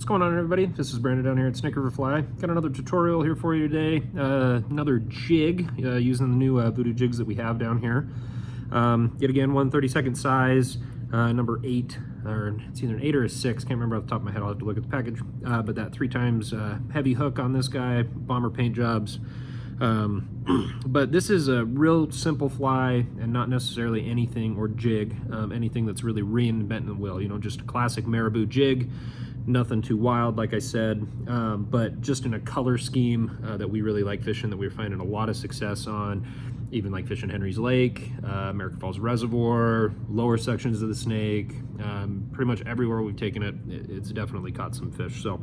going on, everybody? This is Brandon down here at Snake River Fly. Got another tutorial here for you today. Another jig using the new voodoo jigs that we have down here. Yet again, 1/32 size, number 8, or it's either an 8 or a 6. Can't remember off the top of my head. I'll have to look at the package. But that 3 times heavy hook on this guy, bomber paint jobs. But this is a real simple fly and not necessarily anything, or jig, anything that's really reinventing the wheel. You know, just a classic Marabou jig. Nothing too wild, like I said, but just in a color scheme that we really like fishing, that we're finding a lot of success on, even like fishing Henry's Lake, American Falls Reservoir, lower sections of the Snake, pretty much everywhere we've taken it, it's definitely caught some fish. So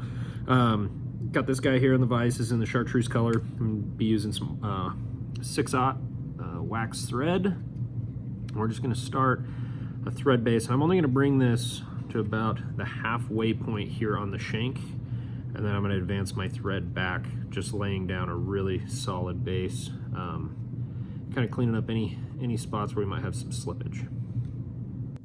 got this guy here in the vise, is in the chartreuse color. I'm gonna be using some 6/0 wax thread. We're just gonna start a thread base, and I'm only gonna bring this to about the halfway point here on the shank, and then I'm going to advance my thread back, just laying down a really solid base, kind of cleaning up any spots where we might have some slippage.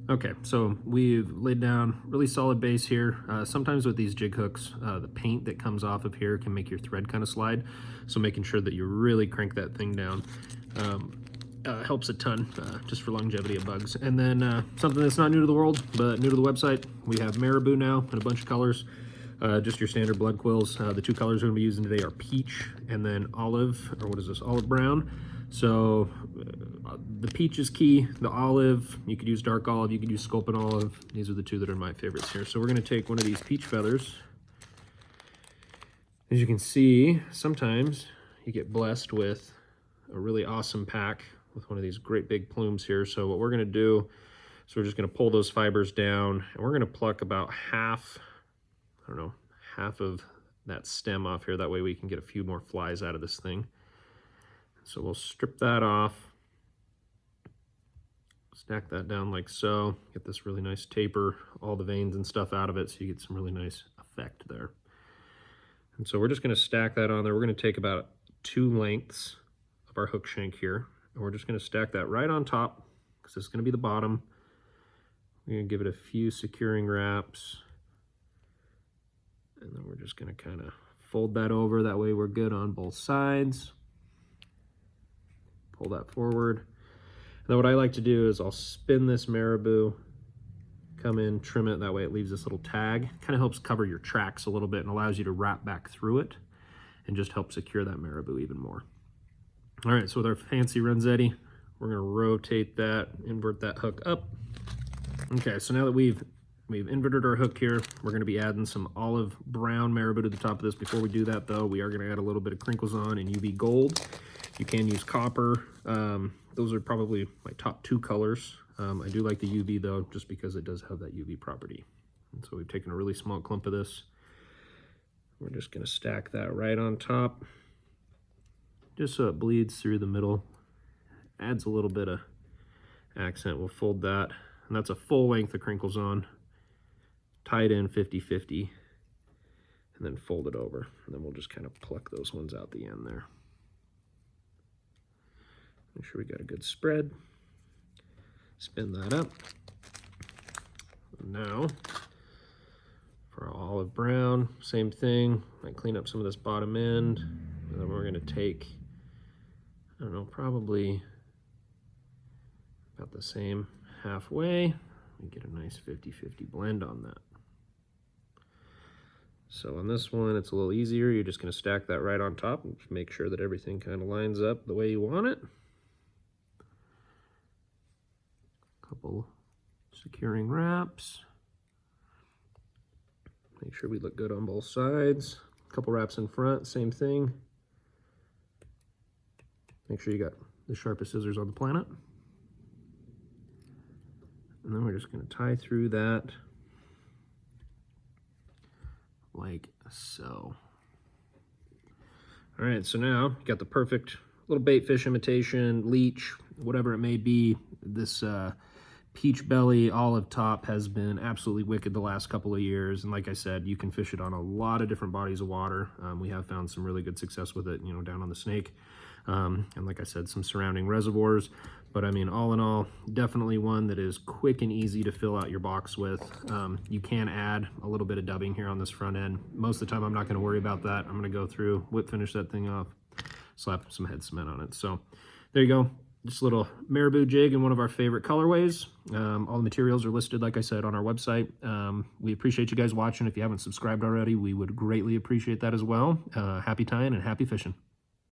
Okay, so we've laid down really solid base here. Sometimes with these jig hooks, the paint that comes off of here can make your thread kind of slide, so making sure that you really crank that thing down helps a ton, just for longevity of bugs. And then something that's not new to the world, but new to the website, we have Marabou now in a bunch of colors, just your standard blood quills. The 2 colors we're going to be using today are peach and then olive, or what is this, olive brown. So the peach is key, the olive, you could use dark olive, you could use sculpin olive. These are the 2 that are my favorites here. So we're going to take one of these peach feathers. As you can see, sometimes you get blessed with a really awesome pack with one of these great big plumes here. So what we're going to do is we're just going to pull those fibers down, and we're going to pluck about half of that stem off here. That way we can get a few more flies out of this thing. So we'll strip that off, stack that down like so, get this really nice taper, all the veins and stuff out of it, so you get some really nice effect there. And so we're just going to stack that on there. We're going to take about 2 lengths of our hook shank here, and we're just going to stack that right on top, because this is going to be the bottom. We're going to give it a few securing wraps, and then we're just going to kind of fold that over. That way we're good on both sides. Pull that forward. And then what I like to do is I'll spin this Marabou, come in, trim it. That way it leaves this little tag. Kind of helps cover your tracks a little bit and allows you to wrap back through it and just help secure that Marabou even more. All right, so with our fancy Renzetti, we're going to rotate that, invert that hook up. Okay, so now that we've inverted our hook here, we're going to be adding some olive brown Marabou to the top of this. Before we do that, though, we are going to add a little bit of crinkles on and UV gold. You can use copper. Those are probably my top 2 colors. I do like the UV, though, just because it does have that UV property. And so we've taken a really small clump of this. We're just going to stack that right on top, just so it bleeds through the middle, adds a little bit of accent. We'll fold that, and that's a full length of crinkles on, tied in 50-50, and then fold it over. And then we'll just kind of pluck those ones out the end there. Make sure we got a good spread. Spin that up. Now, for our olive brown, same thing. I clean up some of this bottom end, and then we're going to take, I don't know, probably about the same halfway. We get a nice 50-50 blend on that. So on this one, it's a little easier. You're just going to stack that right on top and make sure that everything kind of lines up the way you want it. Couple securing wraps. Make sure we look good on both sides. A couple wraps in front, same thing. Make sure you got the sharpest scissors on the planet. And then we're just going to tie through that like so. All right, so now you got the perfect little bait fish imitation, leech, whatever it may be. This peach belly olive top has been absolutely wicked the last couple of years, and like I said, you can fish it on a lot of different bodies of water. We have found some really good success with it, you know, down on the Snake, and like I said, some surrounding reservoirs. But I mean, all in all, definitely one that is quick and easy to fill out your box with. You can add a little bit of dubbing here on this front end. Most of the time, I'm not going to worry about that. I'm going to go through, whip finish that thing off, slap some head cement on it. So there you go. Just a little Marabou jig in one of our favorite colorways. All the materials are listed, like I said, on our website. We appreciate you guys watching. If you haven't subscribed already, we would greatly appreciate that as well. Happy tying and happy fishing.